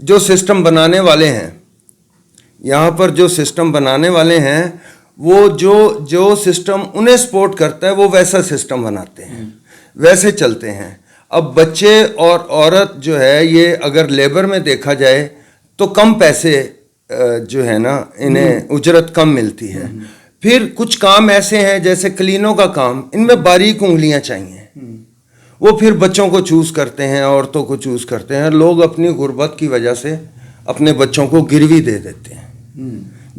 جو سسٹم بنانے والے ہیں، یہاں پر جو سسٹم بنانے والے ہیں وہ جو سسٹم انہیں سپورٹ کرتا ہے وہ ویسا سسٹم بناتے ہیں، ویسے چلتے ہیں. اب بچے اور عورت جو ہے یہ اگر لیبر میں دیکھا جائے تو کم پیسے جو ہے نا انہیں اجرت کم ملتی ہے. پھر کچھ کام ایسے ہیں جیسے کلینوں کا کام، ان میں باریک انگلیاں چاہیے، وہ پھر بچوں کو چوز کرتے ہیں، عورتوں کو چوز کرتے ہیں. لوگ اپنی غربت کی وجہ سے اپنے بچوں کو گروی دے دیتے ہیں،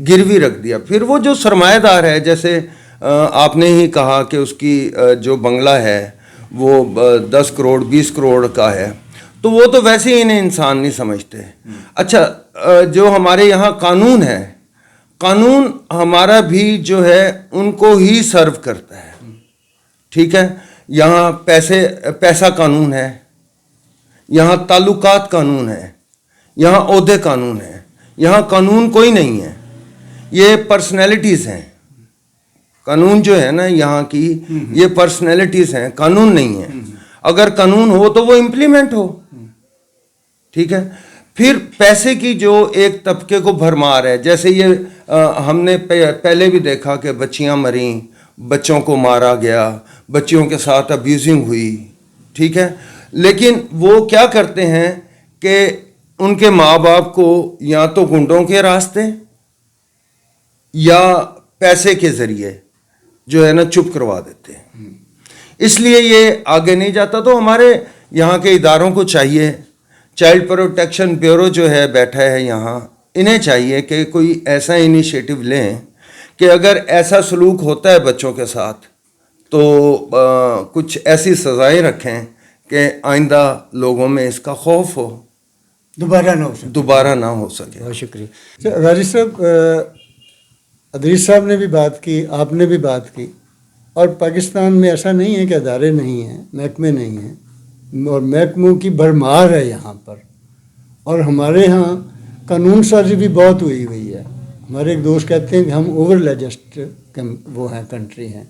گروی رکھ دیا. پھر وہ جو سرمایہ دار ہے، جیسے آپ نے ہی کہا کہ اس کی جو بنگلہ ہے وہ 10 کروڑ 20 کروڑ کا ہے، تو وہ تو ویسے ہی انہیں انسان نہیں سمجھتے. اچھا جو ہمارے یہاں قانون ہے، قانون ہمارا بھی جو ہے ان کو ہی سرو کرتا ہے. ٹھیک ہے، یہاں پیسہ قانون ہے، یہاں تعلقات قانون ہے، یہاں عہدے قانون ہے. یہاں قانون کوئی نہیں ہے، یہ پرسنالٹیز ہیں. قانون جو ہے نا یہاں کی یہ پرسنالٹیز ہیں، قانون نہیں ہے. اگر قانون ہو تو وہ امپلیمنٹ ہو. ٹھیک ہے. پھر پیسے کی جو ایک طبقے کو بھرمار ہے، جیسے یہ ہم نے پہلے بھی دیکھا کہ بچیاں مریں، بچوں کو مارا گیا، بچیوں کے ساتھ ابیوزنگ ہوئی. ٹھیک ہے. لیکن وہ کیا کرتے ہیں کہ ان کے ماں باپ کو یا تو گنڈوں کے راستے یا پیسے کے ذریعے جو ہے نا چپ کروا دیتے ہیں. اس لیے یہ آگے نہیں جاتا. تو ہمارے یہاں کے اداروں کو چاہیے، چائلڈ پروٹیکشن بیورو جو ہے بیٹھا ہے یہاں، انہیں چاہیے کہ کوئی ایسا انیشیٹو لیں کہ اگر ایسا سلوک ہوتا ہے بچوں کے ساتھ تو کچھ ایسی سزائیں رکھیں کہ آئندہ لوگوں میں اس کا خوف ہو، دوبارہ نہ ہو سکے. بہت شکریہ. راجی صاحب، ادریس صاحب نے بھی بات کی، آپ نے بھی بات کی، اور پاکستان میں ایسا نہیں ہے کہ ادارے نہیں ہیں، محکمے نہیں ہیں، اور محکموں کی بھرمار ہے یہاں پر. اور ہمارے ہاں قانون سازی بھی بہت ہوئی ہے. ہمارے ایک دوست کہتے ہیں کہ ہم اوور لیجسٹ وہ ہیں، کنٹری ہیں.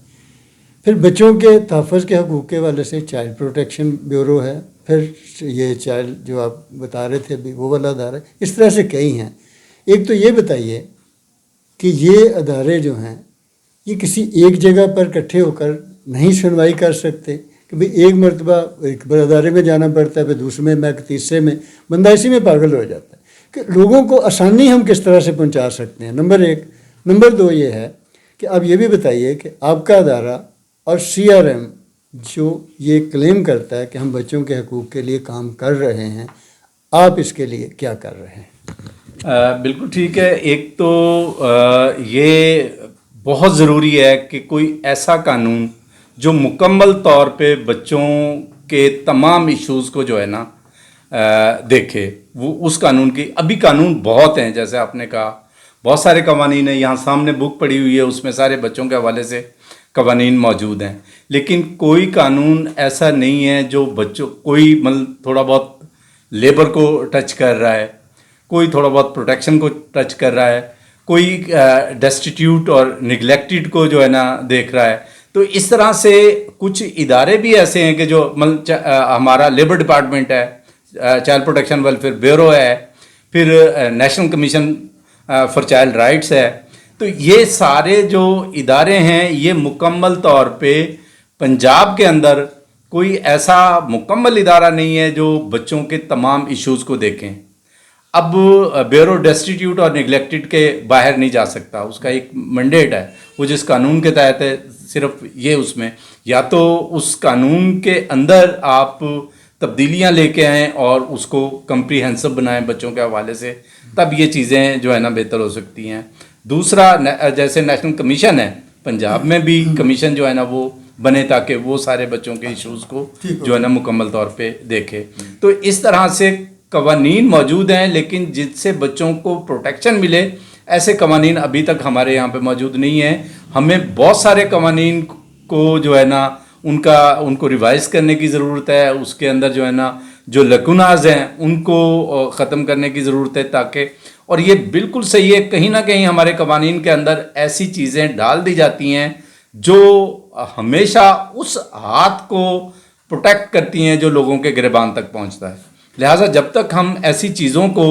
پھر بچوں کے تحفظ کے حقوق کے والے سے چائلڈ پروٹیکشن بیورو ہے، پھر یہ چائلڈ جو آپ بتا رہے تھے ابھی وہ والا ادارہ ہے. اس طرح سے کئی ہیں. ایک تو یہ بتائیے کہ یہ ادارے جو ہیں یہ کسی ایک جگہ پر اکٹھے ہو کر نہیں سنوائی کر سکتے کہ بھئی ایک مرتبہ ایک ادارے میں جانا پڑتا ہے، پھر دوسرے میں تیسرے میں، بندہ اسی میں پاگل ہو جاتا ہے. کہ لوگوں کو آسانی ہم کس طرح سے پہنچا سکتے ہیں، نمبر ایک. نمبر دو یہ ہے کہ آپ یہ بھی بتائیے کہ آپ کا ادارہ اور CRM جو یہ کلیم کرتا ہے کہ ہم بچوں کے حقوق کے لیے کام کر رہے ہیں، آپ اس کے لیے کیا کر رہے ہیں؟ بالکل ٹھیک ہے. ایک تو یہ بہت ضروری ہے کہ کوئی ایسا قانون جو مکمل طور پہ بچوں کے تمام ایشوز کو جو ہے نا دیکھے، وہ اس قانون کی. ابھی قانون بہت ہیں، جیسے آپ نے کہا بہت سارے قوانین ہیں. یہاں سامنے بک پڑی ہوئی ہے، اس میں سارے بچوں کے حوالے سے قوانین موجود ہیں. لیکن کوئی قانون ایسا نہیں ہے جو بچوں، کوئی مطلب تھوڑا بہت لیبر کو ٹچ کر رہا ہے، کوئی تھوڑا بہت پروٹیکشن کو ٹچ کر رہا ہے، کوئی ڈیسٹیٹیوٹ اور نگلیکٹڈ کو جو ہے نا دیکھ رہا ہے. تو اس طرح سے کچھ ادارے بھی ایسے ہیں کہ جو ہمارا لیبر ڈپارٹمنٹ ہے، چائلڈ پروٹیکشن ویلفیئر بیورو ہے، پھر national commission for child rights ہے. تو یہ سارے جو ادارے ہیں یہ مکمل طور پہ پنجاب کے اندر کوئی ایسا مکمل ادارہ نہیں ہے جو بچوں کے تمام ایشوز کو دیکھیں. اب بیورو ڈیسٹیٹیوٹ اور نگلیکٹڈ کے باہر نہیں جا سکتا، اس کا ایک منڈیٹ ہے وہ جس قانون کے تحت ہے. صرف یہ اس میں یا تو اس قانون کے اندر آپ تبدیلیاں لے کے آئیں اور اس کو کمپریہنسو بنائیں بچوں کے حوالے سے، تب یہ چیزیں جو ہے نا بہتر ہو سکتی ہیں. دوسرا جیسے نیشنل کمیشن ہے، پنجاب میں بھی کمیشن جو ہے نا وہ بنے تاکہ وہ سارے بچوں کے ایشوز کو جو ہے نا مکمل طور پہ دیکھے. تو اس طرح سے قوانین موجود ہیں، لیکن جن سے بچوں کو پروٹیکشن ملے ایسے قوانین ابھی تک ہمارے یہاں پہ موجود نہیں ہیں. ہمیں بہت سارے قوانین کو جو ہے نا ان کو ریوائز کرنے کی ضرورت ہے. اس کے اندر جو ہے نا جو لکوناز ہیں ان کو ختم کرنے کی ضرورت ہے تاکہ، اور یہ بالکل صحیح ہے، کہیں نہ کہیں ہمارے قوانین کے اندر ایسی چیزیں ڈال دی جاتی ہیں جو ہمیشہ اس ہاتھ کو پروٹیکٹ کرتی ہیں جو لوگوں کے گریبان تک پہنچتا ہے. لہٰذا جب تک ہم ایسی چیزوں کو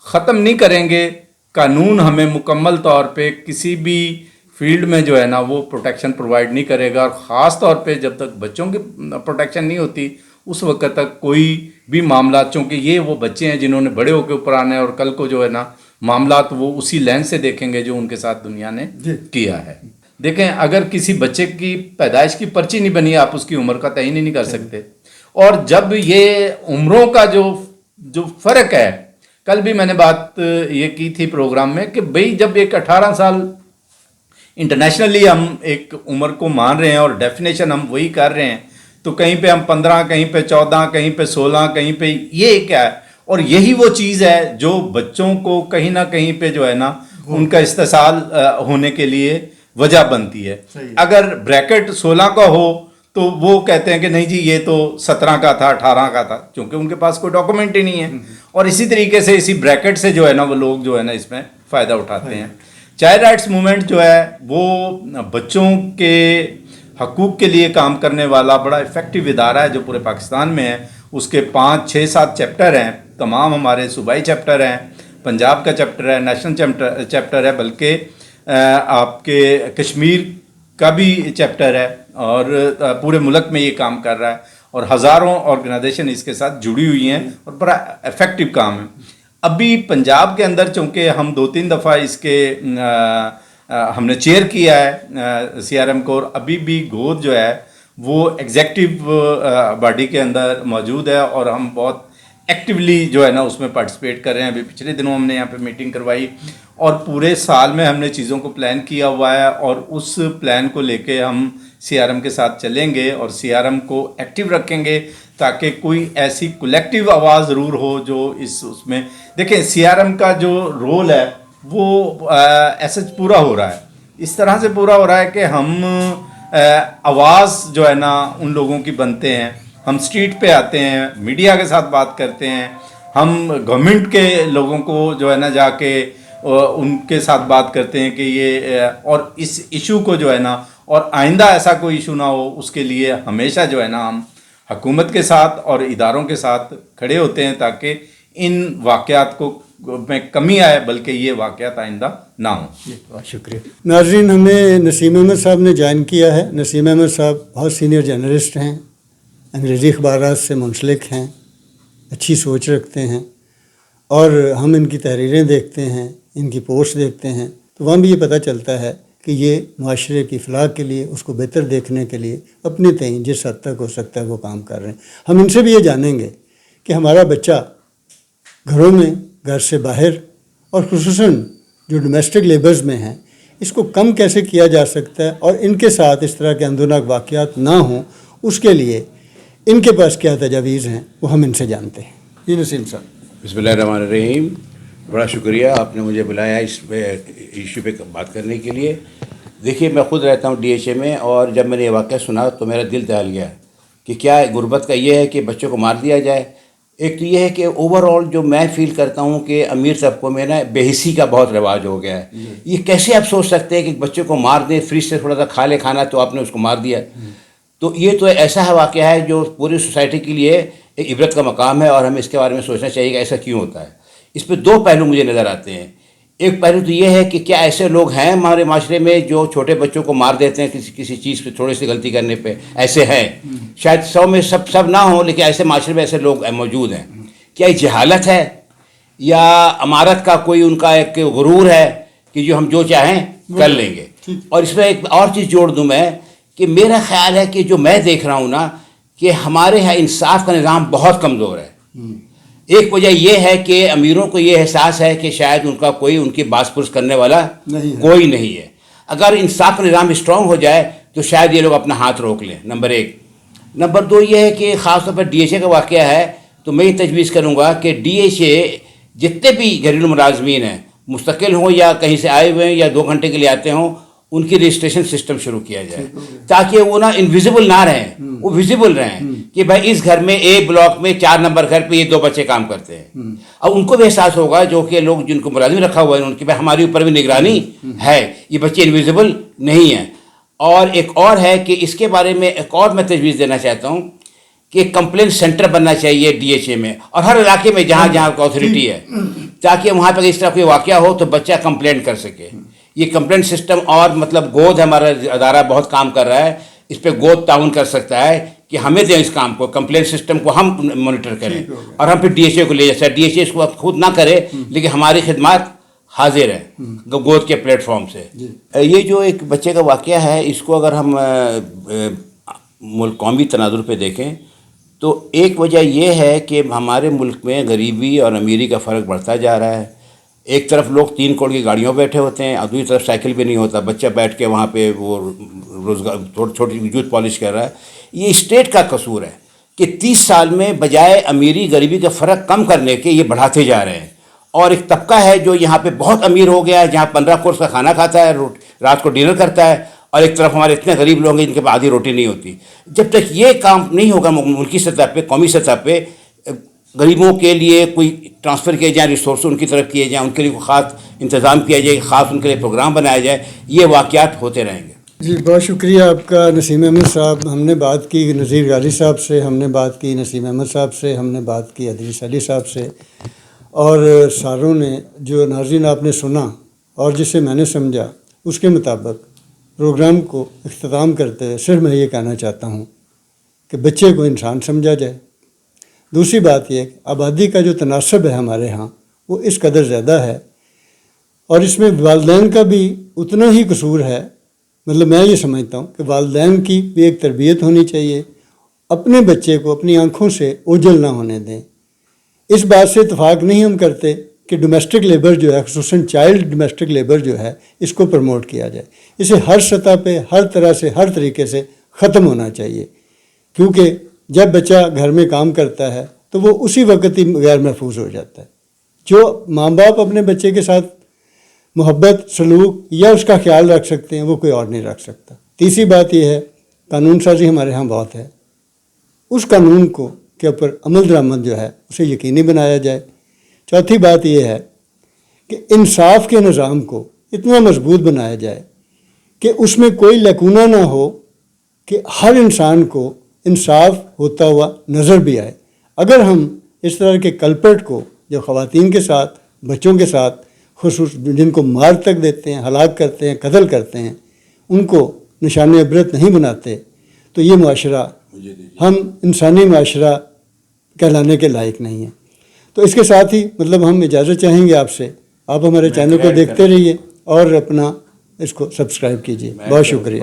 ختم نہیں کریں گے، قانون ہمیں مکمل طور پہ کسی بھی فیلڈ میں جو ہے نا وہ پروٹیکشن پرووائڈ نہیں کرے گا، اور خاص طور پہ جب تک بچوں کی پروٹیکشن نہیں ہوتی اس وقت تک کوئی بھی معاملات، چونکہ یہ وہ بچے ہیں جنہوں نے بڑے ہو کے اوپر آنا ہے، اور کل کو جو ہے نا معاملات وہ اسی لینس سے دیکھیں گے جو ان کے ساتھ دنیا نے کیا ہے. دیکھیں، اگر کسی بچے کی پیدائش کی پرچی نہیں بنی، آپ اس کی عمر کا تعین ہی نہیں کر سکتے. اور جب یہ عمروں کا جو فرق ہے، کل بھی میں نے بات یہ کی تھی پروگرام میں کہ بھئی جب ایک 18 سال انٹرنیشنلی ہم ایک عمر کو مان رہے ہیں اور ڈیفینیشن ہم وہی کر رہے ہیں، تو کہیں پہ ہم 15، کہیں پہ 14، کہیں پہ 16، کہیں پہ یہ کیا ہے. اور یہی وہ چیز ہے جو بچوں کو کہیں نہ کہیں پہ جو ہے نا ان کا استحصال ہونے کے لیے وجہ بنتی ہے. اگر بریکٹ 16 کا ہو تو وہ کہتے ہیں کہ نہیں جی یہ تو 17 کا تھا، 18 کا تھا، کیونکہ ان کے پاس کوئی ڈاکومنٹ ہی نہیں ہے. اور اسی طریقے سے اسی بریکٹ سے جو ہے نا وہ لوگ جو ہے نا اس میں فائدہ اٹھاتے ہیں. چائلڈ رائٹس موومنٹ جو ہے وہ بچوں کے حقوق کے لیے کام کرنے والا بڑا افیکٹو ادارہ ہے جو پورے پاکستان میں ہے. اس کے 5، 6، 7 چیپٹر ہیں، تمام ہمارے صوبائی چیپٹر ہیں، پنجاب کا چیپٹر ہے، نیشنل چیپٹر ہے، بلکہ آپ کے کشمیر کا بھی چیپٹر ہے، اور پورے ملک میں یہ کام کر رہا ہے، اور ہزاروں آرگنائزیشن اس کے ساتھ جڑی ہوئی ہیں، اور بڑا افیکٹو کام ہے. ابھی پنجاب کے اندر چونکہ ہم 2-3 دفعہ اس کے ہم نے چیئر کیا ہے CRM کو، اور ابھی بھی گود جو ہے وہ ایگزیکٹو باڈی کے اندر موجود ہے، اور ہم بہت ایکٹیولی جو ہے نا اس میں پارٹیسپیٹ کر رہے ہیں. ابھی پچھلے دنوں ہم نے یہاں پہ میٹنگ کروائی، اور پورے سال میں ہم نے چیزوں کو پلان کیا ہوا ہے، اور اس پلان کو لے کے ہم CRM کے ساتھ چلیں گے، اور CRM کو ایکٹیو رکھیں گے تاکہ کوئی ایسی کولیکٹیو آواز ضرور ہو جو اس میں. دیکھیں CRM کا جو رول ہے وہ ایسے پورا ہو رہا ہے، اس طرح سے پورا ہو رہا ہے کہ ہم آواز جو ہے نا ان لوگوں کی بنتے ہیں، ہم اسٹریٹ پہ آتے ہیں، میڈیا کے ساتھ بات کرتے ہیں، ہم گورنمنٹ کے لوگوں کو جو ہے نا جا کے ان کے ساتھ بات کرتے ہیں کہ یہ اور اس ایشو کو جو ہے نا، اور آئندہ ایسا کوئی ایشو نہ ہو اس کے لیے ہمیشہ جو ہے نا ہم حکومت کے ساتھ اور اداروں کے ساتھ کھڑے ہوتے ہیں تاکہ ان واقعات کو میں کمی آئے، بلکہ یہ واقعات آئندہ نہ ہوں. بہت شکریہ. ناظرین، ہمیں نسیم احمد صاحب نے جوائن کیا ہے. نسیم احمد صاحب بہت سینئر جرنلسٹ ہیں، انگریزی اخبارات سے منسلک ہیں، اچھی سوچ رکھتے ہیں، اور ہم ان کی تحریریں دیکھتے ہیں، ان کی پوسٹ دیکھتے ہیں تو وہاں بھی یہ پتہ چلتا ہے کہ یہ معاشرے کی فلاح کے لیے، اس کو بہتر دیکھنے کے لیے اپنی تئیں جس حد تک ہو سکتا ہے وہ کام کر رہے ہیں. ہم ان سے بھی یہ جانیں گے کہ ہمارا بچہ گھروں میں، گھر سے باہر، اور خصوصاً جو ڈومیسٹک لیبرز میں ہیں، اس کو کم کیسے کیا جا سکتا ہے، اور ان کے ساتھ اس طرح کے اندوناک واقعات نہ ہوں اس کے لیے ان کے پاس کیا تجاویز ہیں وہ ہم ان سے جانتے ہیں. جی نسیم صاحب. بسم اللہ الرحمن الرحیم. بڑا شکریہ آپ نے مجھے بلایا اس ایشو پہ بات کرنے کے لیے. دیکھیے، میں خود رہتا ہوں DHA میں، اور جب میں نے یہ واقعہ سنا تو میرا دل دہل گیا کہ کیا غربت کا یہ ہے کہ بچوں کو مار دیا جائے. ایک تو یہ ہے کہ اوور آل جو میں فیل کرتا ہوں کہ امیر طبقوں میں نا بے حسی کا بہت رواج ہو گیا ہے. یہ کیسے آپ سوچ سکتے ہیں کہ بچوں کو مار دیں، فریج سے تھوڑا سا کھا لے کھانا تو آپ نے اس کو مار دیا. تو یہ تو ایسا واقعہ ہے جو پوری سوسائٹی کے لیے ایک عبرت کا مقام ہے، اور ہمیں اس کے بارے میں سوچنا چاہیے کہ ایسا کیوں ہوتا ہے. اس پہ 2 پہلو مجھے نظر آتے ہیں. ایک پہلو تو یہ ہے کہ کیا ایسے لوگ ہیں ہمارے معاشرے میں جو چھوٹے بچوں کو مار دیتے ہیں کسی چیز پہ، تھوڑی سی غلطی کرنے پہ؟ ایسے ہیں، شاید 100 میں سب نہ ہوں، لیکن ایسے معاشرے میں ایسے لوگ موجود ہیں. کیا یہ جہالت ہے یا امارت کا کوئی ان کا ایک غرور ہے کہ جو ہم جو چاہیں کر لیں گے؟ اور اس میں ایک اور چیز جوڑ دوں میں کہ میرا خیال ہے کہ جو میں دیکھ رہا ہوں نا کہ ہمارے یہاں انصاف کا نظام بہت کمزور ہے. ایک وجہ یہ ہے کہ امیروں کو یہ احساس ہے کہ شاید ان کا کوئی ان کی باس پرس کرنے والا کوئی نہیں ہے. اگر انصاف کا نظام اسٹرانگ ہو جائے تو شاید یہ لوگ اپنا ہاتھ روک لیں. نمبر 1. نمبر 2 یہ ہے کہ خاص طور پر DHA کا واقعہ ہے تو میں یہ تجویز کروں گا کہ DHA جتنے بھی گھریلو ملازمین ہیں، مستقل ہوں یا کہیں سے آئے ہوئے ہیں یا 2 گھنٹے کے لیے آتے ہوں، ان کی رجسٹریشن سسٹم شروع کیا جائے تاکہ وہ نا انویزیبل نہ رہیں، وہ ویزیبل رہیں کہ بھائی اس گھر میں A بلاک میں 4 نمبر گھر پہ یہ 2 بچے کام کرتے ہیں. اب ان کو بھی احساس ہوگا جو کہ لوگ جن کو ملازم رکھا ہوا ہے ان کی بھائی ہماری اوپر بھی نگرانی ہے، یہ بچے انویزیبل نہیں ہیں. اور ایک اور ہے کہ اس کے بارے میں ایک اور میں تجویز دینا چاہتا ہوں کہ ایک کمپلین سینٹر بننا چاہیے DHA میں اور ہر علاقے میں جہاں جہاں اتھارٹی ہے، تاکہ وہاں پہ اس طرح کوئی واقعہ ہو تو بچہ کمپلین کر سکے. یہ کمپلین سسٹم اور مطلب گود ہمارا ادارہ بہت کام کر رہا ہے، اس پہ گود تعاون کر سکتا ہے کہ ہمیں دیں اس کام کو، کمپلین سسٹم کو ہم مانیٹر کریں اور ہم پھر DHA کو لے جائیں. DHA اس کو خود نہ کرے لیکن ہماری خدمات حاضر ہے گود کے پلیٹ فارم سے. یہ جو ایک بچے کا واقعہ ہے، اس کو اگر ہم قومی تناظر پہ دیکھیں تو ایک وجہ یہ ہے کہ ہمارے ملک میں غریبی اور امیری کا فرق بڑھتا جا رہا ہے. ایک طرف لوگ 3 کروڑ کی گاڑیوں بیٹھے ہوتے ہیں اور دوسری طرف سائیکل بھی نہیں ہوتا، بچہ بیٹھ کے وہاں پہ وہ روزگار چھوٹی وجود پالش کر رہا ہے. یہ اسٹیٹ کا قصور ہے کہ 30 سال میں بجائے امیری غریبی کا فرق کم کرنے کے یہ بڑھاتے جا رہے ہیں. اور ایک طبقہ ہے جو یہاں پہ بہت امیر ہو گیا ہے، جہاں 15 کورس کا کھانا کھاتا ہے، رات کو ڈنر کرتا ہے، اور ایک طرف ہمارے اتنے غریب لوگ ہیں جن کے پاس آدھی روٹی نہیں ہوتی. جب تک یہ کام نہیں ہوگا ملکی سطح پہ، قومی سطح پہ، غریبوں کے لیے کوئی ٹرانسفر کیے جائیں، ریسورس ان کی طرف کیے جائیں، ان کے لیے کوئی خاص انتظام کیا جائے، خاص ان کے لیے پروگرام بنایا جائے، یہ واقعات ہوتے رہیں گے. جی بہت شکریہ آپ کا نسیم احمد صاحب. ہم نے بات کی نذیر غازی صاحب سے، ہم نے بات کی نسیم احمد صاحب سے، ہم نے بات کی ادریس علی صاحب سے، اور ساروں نے جو ناظرین آپ نے سنا اور جسے میں نے سمجھا اس کے مطابق پروگرام کو اختتام کرتے ہوئے صرف میں یہ کہنا چاہتا ہوں کہ بچے کو انسان سمجھا جائے. دوسری بات یہ کہ آبادی کا جو تناسب ہے ہمارے ہاں وہ اس قدر زیادہ ہے اور اس میں والدین کا بھی اتنا ہی قصور ہے. مطلب میں یہ سمجھتا ہوں کہ والدین کی بھی ایک تربیت ہونی چاہیے، اپنے بچے کو اپنی آنکھوں سے اوجھل نہ ہونے دیں. اس بات سے اتفاق نہیں ہم کرتے کہ ڈومیسٹک لیبر جو ہے، خصوصاً چائلڈ ڈومیسٹک لیبر جو ہے، اس کو پروموٹ کیا جائے. اسے ہر سطح پہ، ہر طرح سے، ہر طریقے سے ختم ہونا چاہیے، کیونکہ جب بچہ گھر میں کام کرتا ہے تو وہ اسی وقت ہی غیر محفوظ ہو جاتا ہے. جو ماں باپ اپنے بچے کے ساتھ محبت، سلوک یا اس کا خیال رکھ سکتے ہیں وہ کوئی اور نہیں رکھ سکتا. تیسری بات یہ ہے، قانون سازی ہمارے ہاں بہت ہے، اس قانون کو کے اوپر عمل درآمد جو ہے اسے یقینی بنایا جائے. چوتھی بات یہ ہے کہ انصاف کے نظام کو اتنا مضبوط بنایا جائے کہ اس میں کوئی لکونہ نہ ہو، کہ ہر انسان کو انصاف ہوتا ہوا نظر بھی آئے. اگر ہم اس طرح کے کلپرٹ کو جو خواتین کے ساتھ، بچوں کے ساتھ، خصوص جن کو مار تک دیتے ہیں، ہلاک کرتے ہیں، قتل کرتے ہیں، ان کو نشان عبرت نہیں بناتے تو یہ معاشرہ، ہم انسانی معاشرہ کہلانے کے لائق نہیں ہیں. تو اس کے ساتھ ہی مطلب ہم اجازت چاہیں گے آپ سے. آپ ہمارے چینل کو دیکھتے رہیے اور اپنا اس کو سبسکرائب کیجیے. بہت شکریہ.